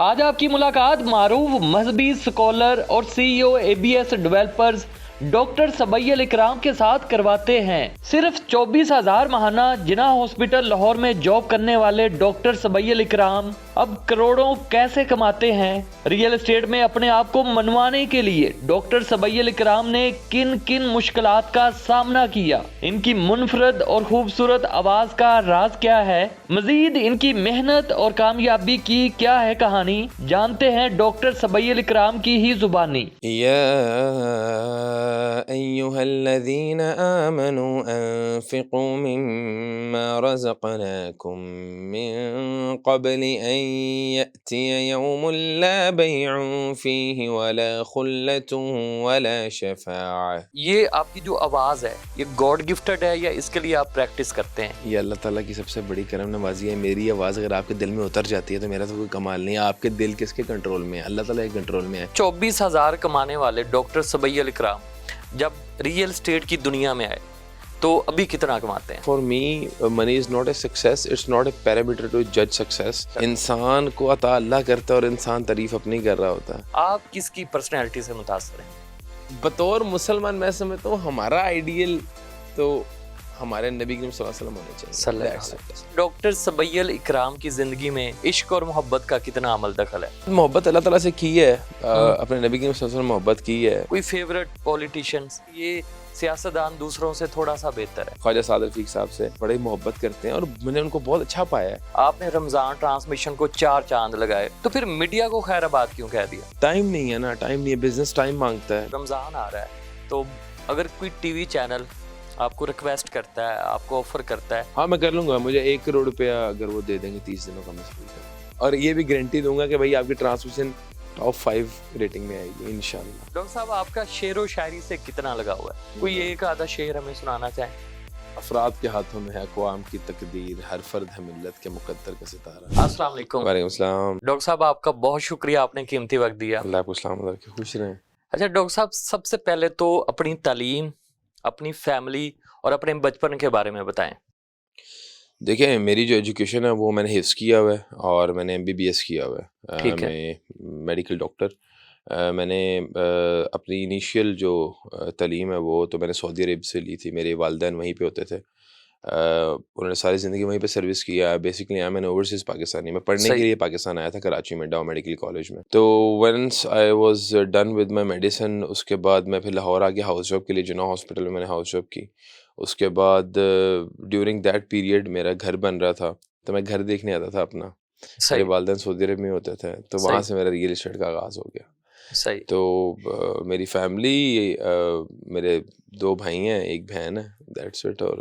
آج آپ کی ملاقات معروف مذہبی اسکالر اور CEO ABS ڈیولپرز ڈاکٹر سبیل اکرام کے ساتھ کرواتے ہیں۔ صرف 24,000 ماہانہ جناح ہاسپٹل لاہور میں جاب کرنے والے ڈاکٹر سبیل اکرام اب کروڑوں کیسے کماتے ہیں؟ ریئل اسٹیٹ میں اپنے آپ کو منوانے کے لیے ڈاکٹر سبیل اکرام نے کن کن مشکلات کا سامنا کیا؟ ان کی منفرد اور خوبصورت آواز کا راز کیا ہے؟ مزید ان کی محنت اور کامیابی کی کیا ہے کہانی؟ جانتے ہیں ڈاکٹر سبیل اکرام کی ہی زبانی۔ أيها الذين آمنوا أنفقوا مما رزقناكم من قبل أن يأتي يوم لا بيع فيه ولا خلة ولا شفاعة۔ یہ آپ کی جو آواز ہے یہ گاڈ گفٹڈ ہے یا اس کے لیے آپ پریکٹس کرتے ہیں؟ یہ اللہ تعالیٰ کی سب سے بڑی کرم نوازی ہے۔ میری آواز اگر آپ کے دل میں اتر جاتی ہے تو میرا تو کوئی کمال نہیں ہے۔ آپ کے دل کس کے کنٹرول میں ہے؟ اللہ تعالیٰ کے کنٹرول میں ہے۔ 24,000 کمانے والے ڈاکٹر سبیل اکرام جب ریئل اسٹیٹ کی دنیا میں آئے تو ابھی کتنا کماتے ہیں؟ For me, money is not a success. It's not a parameter to judge success. انسان کو عطا اللہ کرتا ہے اور انسان تعریف اپنی کر رہا ہوتا ہے۔ آپ کس کی پرسنالٹی سے متاثر ہیں؟ بطور مسلمان میں سمجھتا ہوں ہمارا آئیڈیل تو ہمارے نبی کریم صلی اللہ علیہ وسلم ہونے چاہیے۔ صلی اللہ علیہ وسلم۔ ڈاکٹر سبیل اکرام کی زندگی میں عشق اور محبت کا کتنا عمل دخل ہے؟ محبت اللہ تعالیٰ سے کی ہے، اپنے نبی کریم صلی اللہ علیہ وسلم محبت کی ہے۔ کوئی فیورٹ پولیٹیشینز؟ یہ سیاستدان دوسروں سے تھوڑا سا بہتر ہے۔ خواجہ سعد رفیق صاحب سے بڑی محبت کرتے ہیں اور میں نے ان کو بہت اچھا پایا ہے۔ آپ نے رمضان ٹرانسمیشن کو 4 چاند لگائے تو پھر میڈیا کو خیر آباد کیوں کہہ دیا؟ ٹائم نہیں ہے نا، ٹائم نہیں ہے، بزنس ٹائم مانگتا ہے۔ رمضان آ رہا ہے تو اگر کوئی ٹی وی چینل آپ کو ریکویسٹ کرتا ہے، آپ کو آفر کرتا ہے، ہاں میں کر لوں گا، مجھے 1 کروڑ روپیہ اگر وہ دے دیں گے 30 دنوں کا مسئلہ، اور یہ بھی گارنٹی دوں گا کہ بھائی آپ کی ٹرانسمیشن ٹاپ 5 ریٹنگ میں آئے گی انشاءاللہ۔ ڈاکٹر صاحب آپ کا شعر و شاعری سے کتنا لگا ہوا ہے؟ کوئی ایک آدھا شعر ہمیں سنانا چاہیں؟ افراد کے ہاتھوں میں ہے اقوام کی تقدیر، ہر فرد ہے ملت کے مقدر کا ستارہ۔ السلام علیکم۔ وعلیکم السلام۔ ڈاکٹر صاحب آپ کا بہت شکریہ، آپ نے قیمتی وقت دیا۔ اللہ آپ کو سلام علیکم، خوش رہیں۔ اچھا ڈاکٹر صاحب، سب سے پہلے تو اپنی تعلیم، اپنی فیملی اور اپنے بچپن کے بارے میں بتائیں۔ دیکھیں میری جو ایجوکیشن ہے وہ میں نے حفظ کیا ہوا ہے اور میں نے MBBS کیا ہوا ہے، میں میڈیکل ڈاکٹر۔ میں نے اپنی انیشیل جو تعلیم ہے وہ تو میں نے سعودی عرب سے لی تھی، میرے والدین وہیں پہ ہوتے تھے، انہوں نے ساری زندگی وہیں پہ سروس کیا۔ Basically I am overseas Pakistani, میں پڑھنے کے لیے پاکستان آیا تھا کراچی میں ڈاؤ میڈیکل کالج میں۔ تو once I was done with my medicine, اس کے بعد میں پھر لاہور آ کے ہاؤس جاب کے لیے جناح ہاسپٹل میں نے ہاؤس جاب کی۔ اس کے بعد ڈیورنگ دیٹ پیریڈ میرا گھر بن رہا تھا تو میں گھر دیکھنے آتا تھا اپنا، میرے والدین سعودی عرب میں ہوتے تھے، تو وہاں سے میرا ریئل اسٹیٹ کا آغاز ہو گیا۔ صحیح۔ تو میری فیملی، میرے 2 بھائی ہیں، 1 بہن ہے، دیٹس اٹ، اور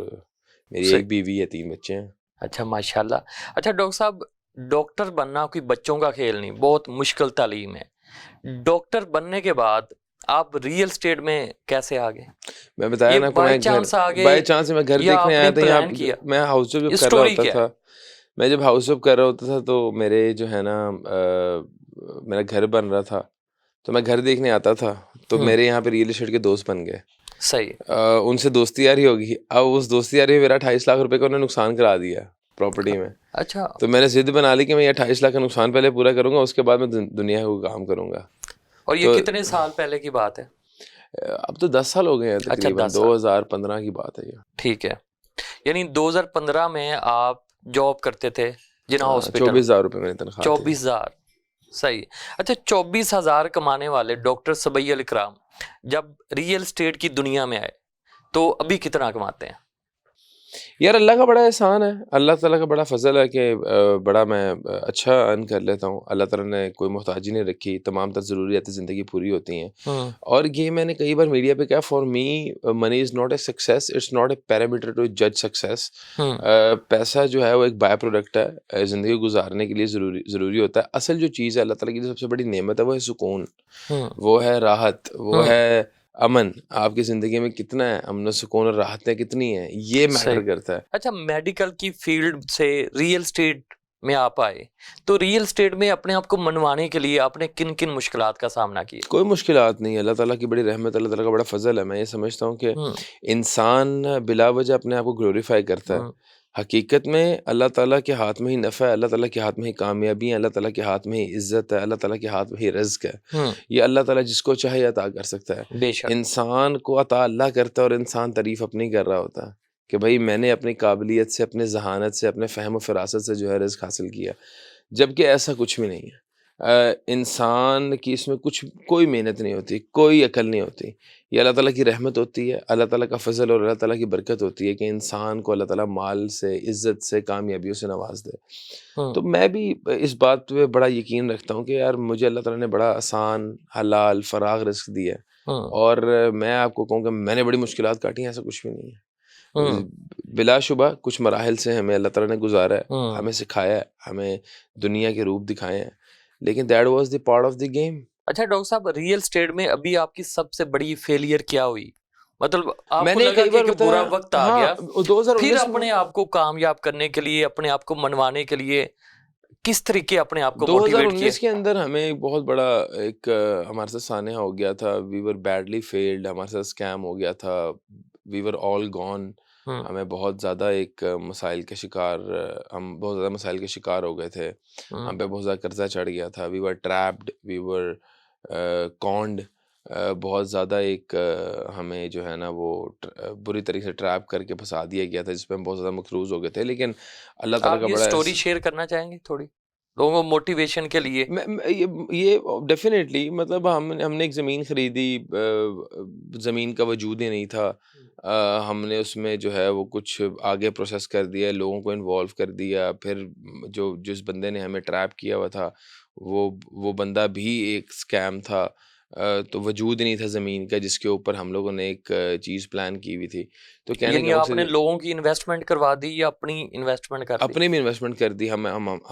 میری 1 بیوی ہے، 3 بچے ہیں۔ اچھا ماشاءاللہ۔ اچھا ڈاکٹر صاحب، ڈاکٹر بننا کوئی بچوں کا کھیل نہیں، بہت مشکل تعلیم ہے۔ ڈاکٹر بننے کے بعد آپ ریئل اسٹیٹ میں کیسے آگے؟ میں بتایا نا، بائی چانس میں گھر دیکھنے آیا تھا یہاں، میں ہاؤس جاب کر رہا ہوتا تھا، میں جب ہاؤس جاب کر رہا ہوتا تھا تو میرے جو ہے نا میرا گھر بن رہا تھا تو میں گھر دیکھنے آتا تھا، تو میرے یہاں پہ ریئل اسٹیٹ کے دوست بن گئے۔ صحیح۔ ان سے دوستی یاری ہوگی، اب اس دوستی یاری میں میرا 28 لاکھ روپے کا انہوں نے نقصان کرا دیا پراپرٹی میں۔ اچھا۔ تو میں نے ضد بنا لی کہ میں یہ 28 لاکھ کا نقصان پہلے پورا کروں گا، اس کے بعد میں دنیا کو کام کروں گا۔ اور یہ کتنے سال پہلے کی بات ہے؟ اب تو 10 سال ہو گئے ہیں تقریباً، 2015 کی بات ہے یہ۔ ٹھیک ہے، یعنی 2015 میں آپ جاب کرتے تھے جناح ہاسپٹل؟ 24,000 روپے میری تنخواہ۔ 24,000، صحیح۔ اچھا 24,000 کمانے والے ڈاکٹر سبیل اکرام جب ریئل اسٹیٹ کی دنیا میں آئے تو ابھی کتنا کماتے ہیں؟ یار اللہ کا بڑا احسان ہے، اللہ تعالیٰ کا بڑا فضل ہے کہ بڑا میں اچھا ارن کر لیتا ہوں۔ اللہ تعالیٰ نے کوئی محتاجی نہیں رکھی، تمام تر ضروریات زندگی پوری ہوتی ہیں۔ اور یہ میں نے کئی بار میڈیا پہ کہا، for me money is not a success, it's not a parameter to جج سکسیس۔ پیسہ جو ہے وہ ایک بائی پروڈکٹ ہے، زندگی گزارنے کے لیے ضروری ہوتا ہے۔ اصل جو چیز ہے اللہ تعالیٰ کی سب سے بڑی نعمت ہے وہ ہے سکون، وہ ہے راحت، وہ ہے امن۔ آپ کی زندگی میں کتنا ہے امن و سکون اور راحتیں کتنی ہیں، یہ میٹر کرتا ہے۔ اچھا میڈیکل کی فیلڈ سے ریئل اسٹیٹ میں آپ آئے تو ریئل اسٹیٹ میں اپنے آپ کو منوانے کے لیے آپ نے کن کن مشکلات کا سامنا کیا؟ کوئی مشکلات نہیں، اللہ تعالیٰ کی بڑی رحمت، اللہ تعالیٰ کا بڑا فضل ہے۔ میں یہ سمجھتا ہوں کہ انسان بلا وجہ اپنے آپ کو گلوریفائی کرتا ہے، حقیقت میں اللہ تعالیٰ کے ہاتھ میں ہی نفع ہے، اللہ تعالیٰ کے ہاتھ میں ہی کامیابی ہے، اللہ تعالیٰ کے ہاتھ میں ہی عزت ہے، اللہ تعالیٰ کے ہاتھ میں ہی رزق ہے۔ یہ اللہ تعالیٰ جس کو چاہے عطا کر سکتا ہے۔ بے شک۔ انسان کو عطا اللہ کرتا ہے اور انسان تعریف اپنی کر رہا ہوتا ہے کہ بھائی میں نے اپنی قابلیت سے، اپنے ذہانت سے، اپنے فہم و فراست سے جو ہے رزق حاصل کیا، جبکہ ایسا کچھ بھی نہیں ہے۔ انسان کی اس میں کوئی محنت نہیں ہوتی، کوئی عقل نہیں ہوتی، یہ اللہ تعالیٰ کی رحمت ہوتی ہے، اللہ تعالیٰ کا فضل اور اللہ تعالیٰ کی برکت ہوتی ہے کہ انسان کو اللہ تعالیٰ مال سے، عزت سے، کامیابیوں سے نواز دے۔ تو میں بھی اس بات پہ بڑا یقین رکھتا ہوں کہ یار مجھے اللہ تعالیٰ نے بڑا آسان، حلال، فراغ رزق دیا ہے، اور میں آپ کو کہوں کہ میں نے بڑی مشکلات کاٹی ہیں، ایسا کچھ بھی نہیں ہے۔ بلا شبہ کچھ مراحل سے ہمیں اللہ تعالیٰ نے گزارا ہے، ہمیں سکھایا ہے، ہمیں دنیا کے روپ دکھائے ہیں، لیکن that was the part of the game. اچھا ڈاکٹر صاحب، ریئل اسٹیٹ میں ابھی آپ کی سب سے بڑی فیلئر کیا ہوئی؟ مطلب آپ میں کو نے لگا کئی بار کہ برا وقت آ گیا، پھر 2019 اپنے آپ کو کامیاب کرنے کے لیے، اپنے آپ کو منوانے کے لیے کس طریقے اپنے آپ کو موٹیویٹ کیا؟ 2019 کے اندر ہمیں ایک بہت بڑا ایک ہمارے ساتھ سانحہ ہو گیا تھا، وی ور بیڈلی فیلڈ، ہمارے ساتھ اسکیم ہو گیا تھا، وی ور آل گون۔ ہمیں بہت زیادہ ایک مسائل کے شکار، ہم بہت زیادہ مسائل کے شکار ہو گئے تھے، ہم پہ بہت زیادہ قرضہ چڑھ گیا تھا، وی ور ٹریپڈ، وی ور کونڈ، بہت زیادہ ایک ہمیں جو ہے نا وہ بری طریقے سے ٹریپ کر کے پھنسا دیا گیا تھا، جس پہ ہم بہت زیادہ مقروض ہو گئے تھے۔ لیکن اللہ تعالیٰ کا آپ یہ بڑا سٹوری شیئر کرنا چاہیں گے تھوڑی لوگوں کو موٹیویشن کے لیے؟ یہ ڈیفینیٹلی، مطلب ہم نے ایک زمین خریدی، زمین کا وجود ہی نہیں تھا، ہم نے اس میں جو ہے وہ کچھ آگے پروسیس کر دیا، لوگوں کو انوالو کر دیا، پھر جس بندے نے ہمیں ٹریپ کیا ہوا تھا وہ بندہ بھی ایک اسکیم تھا، تو وجود ہی نہیں تھا زمین کا جس کے اوپر ہم لوگوں نے ایک چیز پلان کی ہوئی تھی۔ تو کہنے یعنی کا آپ نے لوگوں کی انویسٹمنٹ کروا دی یا اپنی انویسٹمنٹ کر دی؟ اپنے بھی انویسٹمنٹ کر دی، ہم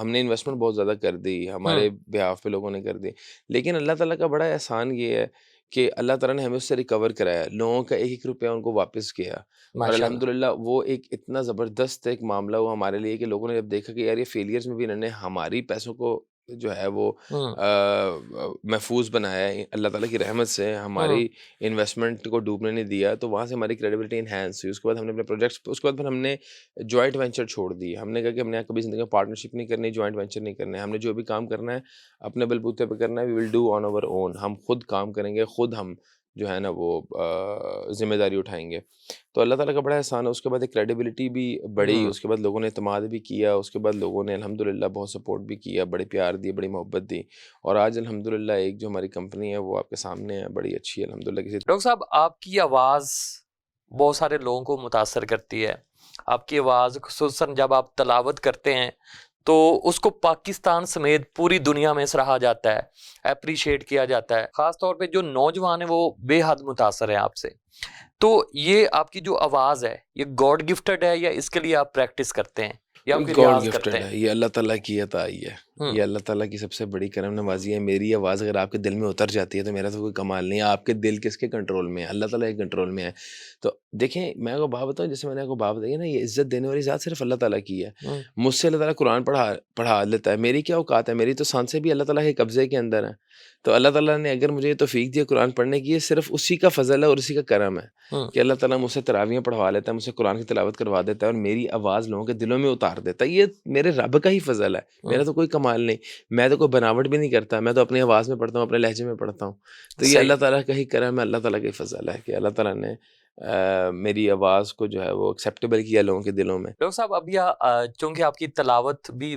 نے انویسٹمنٹ بہت زیادہ کر دی، ہمارے بہاف پہ لوگوں نے کر دی، لیکن اللہ تعالیٰ کا بڑا احسان یہ ہے کہ اللہ تعالیٰ نے ہمیں اس سے ریکور کرایا، لوگوں کا ایک روپیہ ان کو واپس کیا، اور الحمدللہ وہ ایک اتنا زبردست ایک معاملہ ہوا ہمارے لیے کہ لوگوں نے جب دیکھا کہ یار یہ فیلئرز میں بھی انہوں نے ہماری پیسوں کو جو ہے وہ محفوظ بنایا ہے، اللہ تعالیٰ کی رحمت سے ہماری انویسٹمنٹ کو ڈوبنے نہیں دیا، تو وہاں سے ہماری کریڈیبلٹی انہینس ہوئی۔ اس کے بعد ہم نے اپنے پروجیکٹس، اس کے بعد پھر ہم نے جوائنٹ وینچر چھوڑ دی، ہم نے کہا کہ ہم نے کبھی زندگی میں پارٹنرشپ نہیں کرنی، جوائنٹ وینچر نہیں کرنا ہے، ہم نے جو بھی کام کرنا ہے اپنے بل بوتے پہ کرنا ہے، وی will do on our own, ہم خود کام کریں گے، خود ہم جو ہے نا وہ ذمہ داری اٹھائیں گے۔ تو اللہ تعالیٰ کا بڑا احسان ہے۔ اس کے بعد ایک کریڈیبلٹی بھی بڑھی، اس کے بعد لوگوں نے اعتماد بھی کیا، اس کے بعد لوگوں نے الحمدللہ بہت سپورٹ بھی کیا، بڑے پیار دی، بڑی محبت دی، اور آج الحمدللہ ایک جو ہماری کمپنی ہے وہ آپ کے سامنے ہے، بڑی اچھی ہے الحمدللہ۔ ڈاکٹر صاحب، آپ کی آواز بہت سارے لوگوں کو متاثر کرتی ہے، آپ کی آواز خصوصاً جب آپ تلاوت کرتے ہیں تو اس کو پاکستان سمیت پوری دنیا میں سراہا جاتا ہے، اپریشیٹ کیا جاتا ہے، خاص طور پہ جو نوجوان ہیں وہ بے حد متاثر ہیں آپ سے۔ تو یہ آپ کی جو آواز ہے یہ گاڈ گفٹڈ ہے یا اس کے لیے آپ پریکٹس کرتے ہیں یا آپ گاڈ ریاض کرتے گفٹڈ ہیں؟ ہے، یہ اللہ تعالیٰ کی عطا ہی ہے، یہ اللہ تعالیٰ کی سب سے بڑی کرم نوازی ہے۔ میری آواز اگر آپ کے دل میں اتر جاتی ہے تو میرا تو کوئی کمال نہیں ہے۔ آپ کے دل کس کے کنٹرول میں ہے؟ اللہ تعالیٰ کے کنٹرول میں ہے۔ تو دیکھیں، میں آپ کو بات بتاؤں، جیسے میں نے آپ کو بات بتائی نا، یہ عزت دینے والی ذات صرف اللہ تعالیٰ کی ہے۔ مجھ سے اللہ تعالیٰ قرآن پڑھا لیتا ہے، میری کیا اوقات ہے؟ میری تو سانسیں بھی اللہ تعالیٰ کے قبضے کے اندر ہیں۔ تو اللہ تعالیٰ نے اگر مجھے یہ توفیق دی قرآن پڑھنے کی، یہ صرف اسی کا فضل ہے اور اسی کا کرم ہے کہ اللہ تعالیٰ مجھ سے تراویحیں پڑھوا لیتا ہے، مجھ سے قرآن کی تلاوت کروا دیتا ہے، اور میری آواز لوگوں کے دلوں میں اتار دیتا ہے۔ یہ میرے رب کا ہی فضل ہے، میرا تو کوئی کمال نہیں، میں تو کوئی بناوٹ بھی نہیں کرتا، میں تو اپنی آواز میں پڑھتا ہوں، اپنے لہجے میں پڑھتا ہوں۔ تو یہ اللہ تعالیٰ کا ہی کرم ہے، اللہ تعالیٰ کا ہی فضل ہے کہ اللہ تعالیٰ نے میری آواز کو جو ہے وہ ایکسیپٹیبل کیا لوگوں کے دلوں میں۔ ڈاکٹر صاحب، ابھی چونکہ آپ کی تلاوت بھی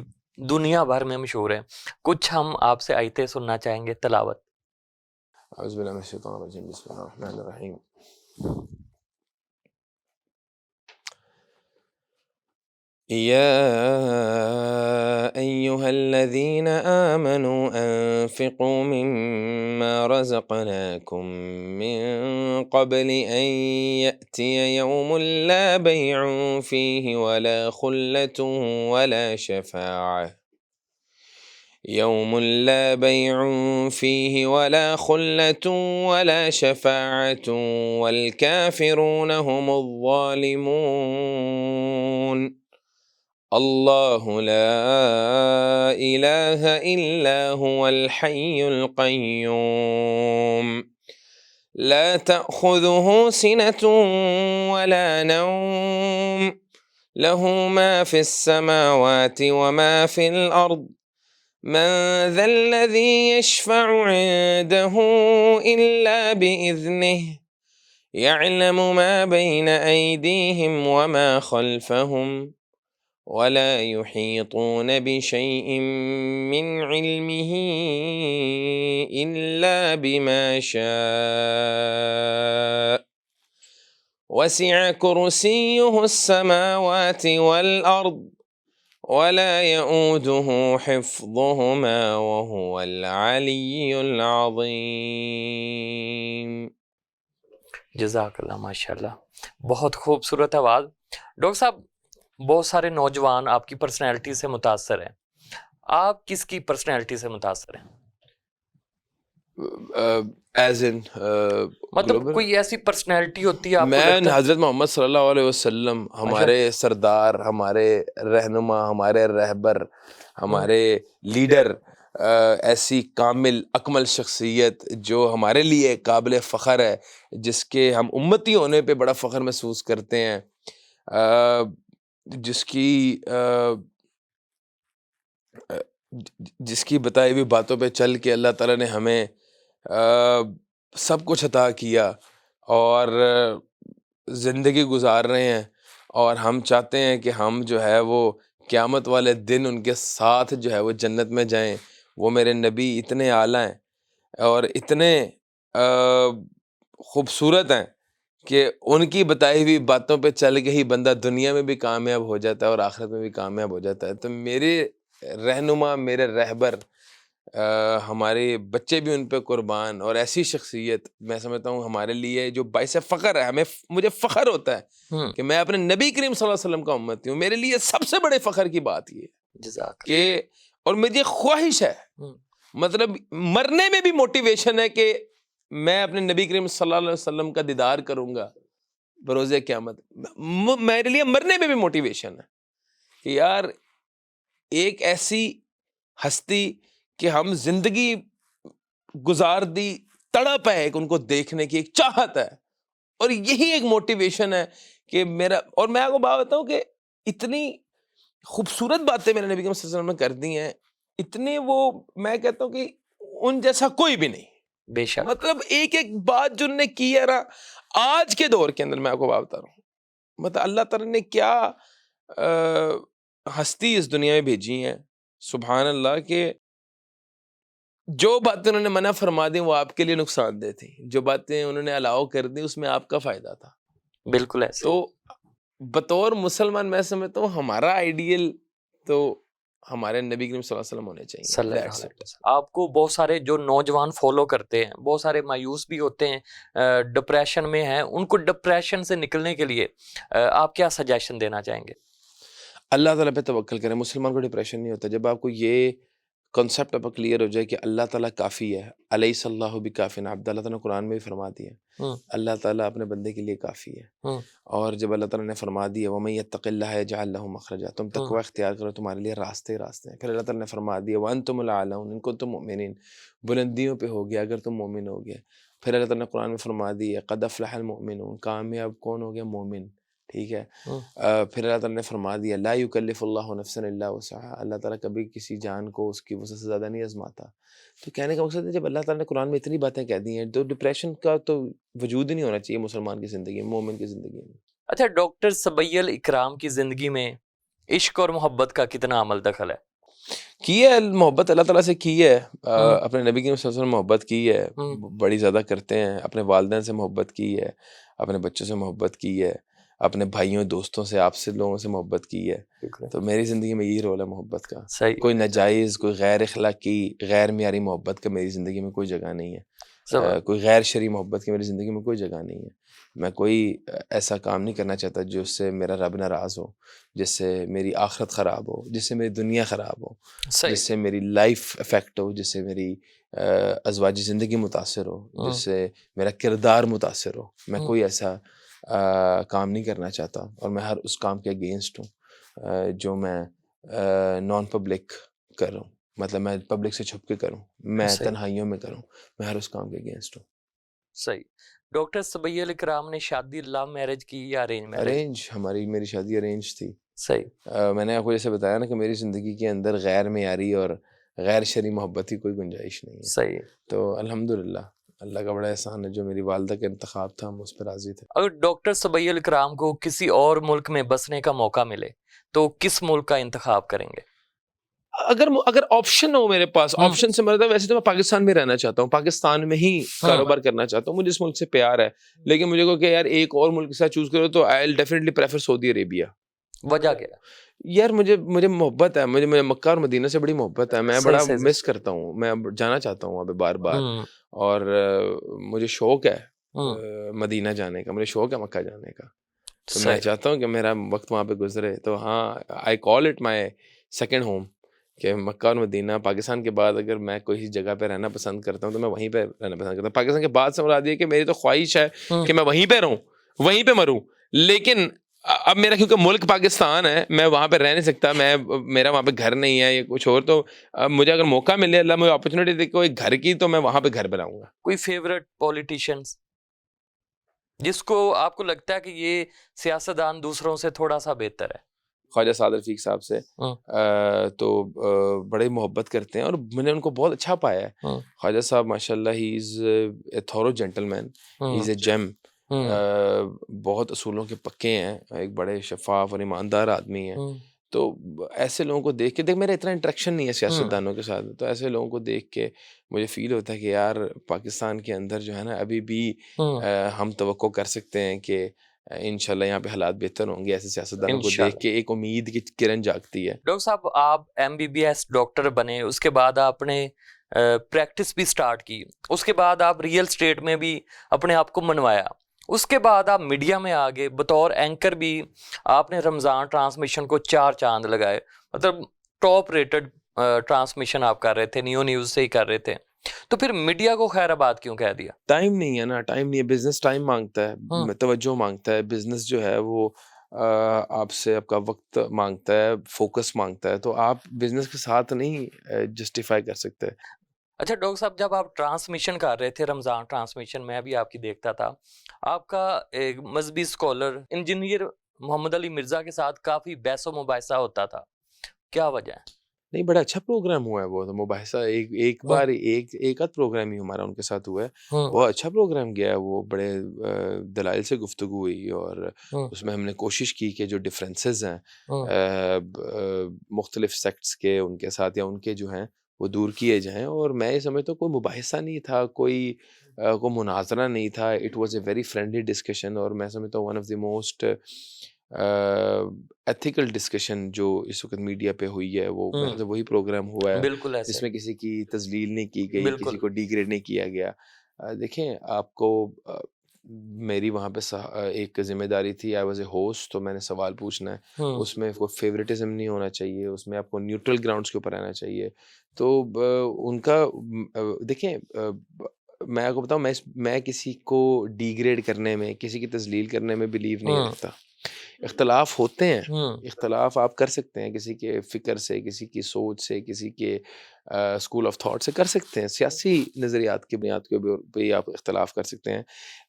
دنیا بھر میں مشہور ہے، کچھ ہم آپ سے آیتیں سننا چاہیں گے تلاوت۔ اعوذ باللہ من الشیطان الرجیم، بسم اللہ الرحمن الرحیم۔ يا أيها الذين آمنوا أنفقوا مما رزقناكم من قبل أن يأتي يوم لا بيع فيه ولا خلة ولا شفاعة، يوم لا بيع فيه ولا خلة ولا شفاعة والكافرون هم الظالمون، الله لا إله إلا هو الحي القيوم، لا تأخذه سنة ولا نوم، له ما في السماوات وما في الأرض من ذا الذي يشفع عنده إلا بإذنه يعلم ما بين أيديهم وما خلفهم ولا يحيطون بشيء من علمه إلا بما شاء وسع كرسيه السماوات والأرض ولا يؤوده حفظهما وهو العلي العظيم. جزاک اللہ، ماشاء اللہ، بہت خوبصورت آواز. ڈاکٹر صاحب، بہت سارے نوجوان آپ کی پرسنالٹی سے متاثر ہیں، آپ کس کی پرسنالٹی سے متاثر ہیں؟ ایز ان مطلب کوئی ایسی پرسنالٹی ہوتی ہے آپ کو میں لگتا ہے؟ حضرت محمد صلی اللہ علیہ وسلم ہمارے سردار، ہمارے رہنما، ہمارے رہبر، ہمارے لیڈر، ایسی کامل اکمل شخصیت جو ہمارے لیے قابل فخر ہے، جس کے ہم امتی ہونے پہ بڑا فخر محسوس کرتے ہیں، جس کی بتائی ہوئی باتوں پہ چل کے اللہ تعالیٰ نے ہمیں سب کچھ عطا کیا اور زندگی گزار رہے ہیں، اور ہم چاہتے ہیں کہ ہم جو ہے وہ قیامت والے دن ان کے ساتھ جو ہے وہ جنت میں جائیں. وہ میرے نبی اتنے اعلیٰ ہیں اور اتنے خوبصورت ہیں کہ ان کی بتائی ہوئی باتوں پہ چل کے ہی بندہ دنیا میں بھی کامیاب ہو جاتا ہے اور آخرت میں بھی کامیاب ہو جاتا ہے. تو میرے رہنما، میرے رہبر، ہمارے بچے بھی ان پہ قربان، اور ایسی شخصیت میں سمجھتا ہوں ہمارے لیے جو باعث فخر ہے. مجھے فخر ہوتا ہے کہ میں اپنے نبی کریم صلی اللہ علیہ وسلم کا امتی ہوں. میرے لیے سب سے بڑے فخر کی بات یہ کہ، اور مجھے خواہش ہے، مطلب مرنے میں بھی موٹیویشن ہے کہ میں اپنے نبی کریم صلی اللہ علیہ وسلم کا دیدار کروں گا بروز قیامت. میرے لیے مرنے میں بھی موٹیویشن ہے کہ یار ایک ایسی ہستی کہ ہم زندگی گزار دی، تڑپ ہے ایک ان کو دیکھنے کی، ایک چاہت ہے، اور یہی ایک موٹیویشن ہے کہ میرا. اور میں آپ کو بات بتاؤں کہ اتنی خوبصورت باتیں میرے نبی کریم صلی اللہ علیہ وسلم نے کر دی ہیں، اتنے وہ، میں کہتا ہوں کہ ان جیسا کوئی بھی نہیں. بے شک. مطلب ایک ایک بات جو انہوں نے کی ہے نا آج کے دور کے اندر، میں آپ کو بات بتا رہا ہوں، مطلب اللہ تعالیٰ نے کیا ہستی اس دنیا میں بھیجی ہیں، سبحان اللہ، کہ جو باتیں انہوں نے منع فرما دی وہ آپ کے لیے نقصان دہ تھی، جو باتیں انہوں نے الاؤ کر دی اس میں آپ کا فائدہ تھا. بالکل ایسے. تو بطور مسلمان میں سمجھتا ہوں ہمارا آئیڈیل تو ہمارے نبی کریم صلی اللہ علیہ وسلم ہونے چاہیے. صلی اللہ علیہ وسلم. آپ کو بہت سارے جو نوجوان فالو کرتے ہیں، بہت سارے مایوس بھی ہوتے ہیں، ڈپریشن میں ہیں، ان کو ڈپریشن سے نکلنے کے لیے آپ کیا سجیشن دینا چاہیں گے؟ اللہ تعالیٰ پہ توکل کریں. مسلمان کو ڈپریشن نہیں ہوتا جب آپ کو یہ کنسیپٹ اب کلیئر ہو جائے کہ اللہ تعالیٰ کافی ہے. الیس اللہ بکافٍ عبدہ، اللہ تعالیٰ نے قرآن میں بھی فرما دیا اللہ تعالیٰ اپنے بندے کے لیے کافی ہے. اور جب اللہ تعالیٰ نے فرما دیا وَمَن يَتَّقِ اللَّهَ يَجْعَل لَّهُ مَخْرَجًا، تم تقوی اختیار کرو تمہارے لیے راستے ہی راستے ہیں. پھر اللہ تعالیٰ نے فرما دیا وَأَنتُمُ الْأَعْلَوْنَ إِن كُنتُم مُؤْمِنِينَ، بلندیوں پہ ہو گیا اگر تم مومن ہو گئے. پھر اللہ تعالیٰ نے قرآن میں فرما دیا قَدْ أَفْلَحَ الْمُؤْمِنُونَ، کامیاب کون ہو گیا؟ مومن. ٹھیک ہے. پھر اللہ تعالیٰ نے فرما دیا لا یکلف اللہ نفسا الا وسعها، اللہ تعالیٰ کبھی کسی جان کو اس کی وسع سے زیادہ نہیں آزماتا. تو کہنے کا مقصد ہے جب اللہ تعالیٰ نے قرآن میں اتنی باتیں کہہ دی ہیں تو ڈپریشن کا تو وجود ہی نہیں ہونا چاہیے مسلمان کی زندگی میں، مومن کی زندگی میں. اچھا، ڈاکٹر سبیل اکرام کی زندگی میں عشق اور محبت کا کتنا عمل دخل ہے؟ کی ہے محبت اللہ تعالیٰ سے کی ہے، اپنے نبی کی صلی اللہ علیہ وسلم محبت کی ہے، بڑی زیادہ کرتے ہیں. اپنے والدین سے محبت کی ہے، اپنے بچوں سے محبت کی ہے، اپنے بھائیوں دوستوں سے، آپ سے لوگوں سے محبت کی ہے. تو میری زندگی میں یہی رول ہے محبت کا. کوئی ناجائز، کوئی غیر اخلاقی، غیر معیاری محبت کا میری زندگی میں کوئی جگہ نہیں ہے. کوئی غیر شرعی محبت کی میری زندگی میں کوئی جگہ نہیں ہے. میں کوئی ایسا کام نہیں کرنا چاہتا جس سے میرا رب ناراض ہو، جس سے میری آخرت خراب ہو، جس سے میری دنیا خراب ہو، جس سے میری لائف افیکٹ ہو، جس سے میری ازواجی زندگی متاثر ہو، جس سے میرا کردار متاثر ہو. میں کوئی ایسا کام نہیں کرنا چاہتا، اور میں ہر اس کام کے اگینسٹ ہوں جو میں نان پبلک کر رہا ہوں. مطلب میں پبلک سے چھپ کے کروں، میں تنہائیوں میں کروں، میں ہر اس کام کے اگینسٹ ہوں. صحیح. ڈاکٹر سبیہ علی کرام نے شادی لو میرج کی یا ارینج میرج؟ ارینج. میری شادی ارینج تھی. صحیح. میں نے آپ کو جیسے بتایا نا کہ میری زندگی کے اندر غیر معیاری اور غیر شرعی محبت کی کوئی گنجائش نہیں ہے. صحیح. تو الحمدللہ اللہ کا بڑا احسان ہے جو میری والدہ کا انتخاب تھا ہم اس پہ راضی تھے. اگر ڈاکٹر سبیہ علی کرام کو کسی اور ملک میں بسنے کا موقع ملے تو کس ملک کا انتخاب کریں گے؟ اگر آپشن ہو میرے پاس, آپشن سے مراد ویسے تو میں پاکستان میں رہنا چاہتا ہوں, پاکستان میں ہی کاروبار کرنا چاہتا ہوں, مجھے اس ملک سے پیار ہے, لیکن مجھے کو کہ یار ایک اور ملک کے ساتھ چوز کرو تو آئی ول ڈیفینیٹلی پریفر سعودی عربیہ. وجہ کیا؟ یار مجھے محبت ہے, مجھے مکہ اور مدینہ سے بڑی محبت ہے, میں بڑا مس کرتا ہوں, میں جانا چاہتا ہوں وہاں پہ بار بار, اور مجھے شوق ہے مدینہ جانے کا, مجھے شوق ہے مکہ جانے کا, تو میں چاہتا ہوں کہ میرا وقت وہاں پہ گزرے. تو ہاں, I call it my second home, کہ مکہ اور مدینہ. پاکستان کے بعد اگر میں کوئی جگہ پہ رہنا پسند کرتا ہوں تو میں وہیں پہ رہنا پسند کرتا ہوں. پاکستان کے بعد سے مراد یہ کہ میری تو خواہش ہے کہ میں وہیں پہ رہوں, وہیں پہ مروں, لیکن اب میرا کیونکہ ملک پاکستان ہے, میں وہاں پہ رہ نہیں سکتا, میرا وہاں پہ گھر نہیں ہے یا کچھ اور, تو مجھے اگر موقع ملے, اللہ مجھے اپرچونیٹی دے کوئی گھر کی, تو میں وہاں پہ گھر بناؤں گا. کوئی فیوریٹ پولیٹیشینس جس کو آپ کو لگتا ہے کہ یہ سیاستدان دوسروں سے تھوڑا سا بہتر ہے؟ خواجہ سعد رفیق صاحب سے تو بڑے محبت کرتے ہیں اور میں نے ان کو بہت اچھا پایا ہے. خواجہ صاحب ماشاء اللہ ہی از اے تھورو جینٹل مین, ہی از اے جیم, بہت اصولوں کے پکے ہیں, ایک بڑے شفاف اور ایماندار آدمی ہیں. تو ایسے لوگوں کو دیکھ کے, میرا اتنا انٹریکشن نہیں ہے سیاستدانوں کے ساتھ, تو ایسے لوگوں کو دیکھ کے مجھے فیل ہوتا ہے کہ یار پاکستان کے اندر جو ہے نا ابھی بھی ہم توقع کر سکتے ہیں کہ انشاءاللہ یہاں پہ حالات بہتر ہوں گے. ایسے سیاستدانوں کو دیکھ کے ایک امید کی کرن جاگتی ہے. ڈاکٹر صاحب, آپ MBBS ڈاکٹر بنے, اس کے بعد آپ نے پریکٹس بھی سٹارٹ کی, اس کے بعد آپ ریئل اسٹیٹ میں بھی اپنے آپ کو منوایا, اس کے بعد آپ میڈیا میں آگے بطور اینکر بھی آپ نے رمضان ٹرانسمیشن کو 4 چاند لگائے, مطلب ٹاپ ریٹڈ ٹرانسمیشن آپ کر رہے تھے, نیو نیوز سے ہی کر رہے تھے. تو پھر میڈیا کو خیر آباد کیوں کہہ دیا؟ ٹائم نہیں ہے نا, ٹائم نہیں ہے. بزنس ٹائم مانگتا ہے, توجہ مانگتا ہے. بزنس جو ہے وہ آپ سے آپ کا وقت مانگتا ہے, فوکس مانگتا ہے, تو آپ بزنس کے ساتھ نہیں جسٹیفائی کر سکتے. اچھا ڈاکٹر صاحب, جب آپ ٹرانسمیشن کر رہے تھے رمضان ٹرانسمیشن, میں بھی آپ کی دیکھتا تھا, آپ کا ایک مذہبی اسکالر انجینئر محمد علی مرزا کے ساتھ کافی بحث و مباحثہ ہوتا تھا, کیا وجہ ہے؟ نہیں, بڑا اچھا پروگرام ہوا ہے وہ, تو مباحثہ ایک بار ایک آدھ پروگرام ہی ہمارا ان کے ساتھ ہوا ہے, بہت اچھا پروگرام گیا ہے وہ, بڑے دلائل سے گفتگو ہوئی, اور اس میں ہم نے کوشش کی کہ جو ڈفرینسز ہیں مختلف سیکٹس کے, ان کے ساتھ یا ان کے جو ہیں وہ دور کیے جائیں. اور میں یہ سمجھتا ہوں کوئی مباحثہ نہیں تھا, کوئی مناظرہ نہیں تھا, it was a very friendly discussion, اور میں سمجھتا ہوں one of the most ethical discussion جو اس وقت میڈیا پہ ہوئی ہے, وہ وہی پروگرام ہوا ہے جس میں کسی کی تذلیل نہیں کی گئی, کسی کو ڈی گریڈ نہیں کیا گیا. دیکھیں, آپ کو میری وہاں پہ ایک ذمہ داری تھی, آئی واز اے ہوسٹ, تو میں نے سوال پوچھنا ہے, اس میں کوئی فیوریٹزم نہیں ہونا چاہیے, اس میں آپ کو نیوٹرل گراؤنڈس کے اوپر رہنا چاہیے. تو ان کا دیکھیں, میں آپ کو بتاؤں, میں کسی کو ڈی گریڈ کرنے میں, کسی کی تذلیل کرنے میں بلیو نہیں رکھتا. اختلاف ہوتے ہیں, اختلاف آپ کر سکتے ہیں, کسی کے فکر سے, کسی کی سوچ سے, کسی کے اسکول آف تھاٹ سے کر سکتے ہیں, سیاسی نظریات کی بنیاد کے بھی آپ اختلاف کر سکتے ہیں,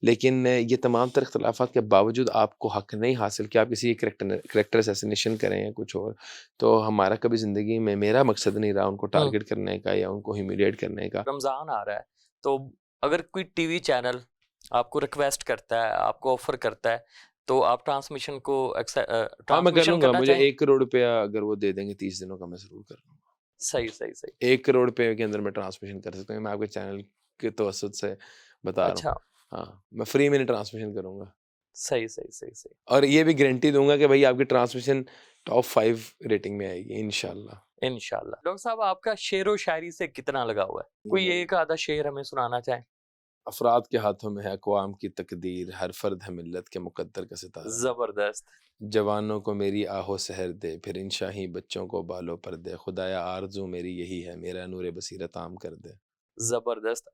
لیکن یہ تمام تر اختلافات کے باوجود آپ کو حق نہیں حاصل کہ آپ کسی کریکٹر اسیسینیشن کریں یا کچھ اور. تو ہمارا کبھی زندگی میں, میرا مقصد نہیں رہا ان کو ٹارگٹ کرنے کا یا ان کو ہیومیلیٹ کرنے کا. رمضان آ رہا ہے, تو اگر کوئی ٹی وی چینل آپ کو ریکویسٹ کرتا ہے, آپ کو آفر کرتا ہے, تو آپ ٹرانسمیشن کو میں کر لوں گا. مجھے 1 کروڑ روپیہ اگر وہ دے دیں گے 30 دنوں کا, میں ضرور کر لوں گا. صحیح 1 کروڑ روپے کے اندر میں ٹرانسمیشن کر سکتا ہوں, میں آپ کے چینل کے توسط سے بتا رہا ہوں. ہاں, میں فری میں ٹرانسمیشن کروں گا. صحیح. اور یہ بھی گارنٹی دوں گا کہ بھائی آپ کی ٹرانسمیشن ٹاپ 5 ریٹنگ میں آئے گی انشاءاللہ. ڈاکٹر صاحب, آپ کا شعر و شاعری سے کتنا لگا ہوا ہے؟ کوئی ایک آدھا شعر ہمیں سنانا چاہیں؟ افراد کے ہاتھوں میں ہے اقوام کی تقدیر, ہر فرد ہے ملت کے مقدر کا ستارہ. زبردست. جوانوں کو میری آہو سحر دے, پھر ان شاہی بچوں کو بالوں پر دے, خدایا آرزو میری یہی ہے, میرا نور بصیرت عام کر دے. زبردست.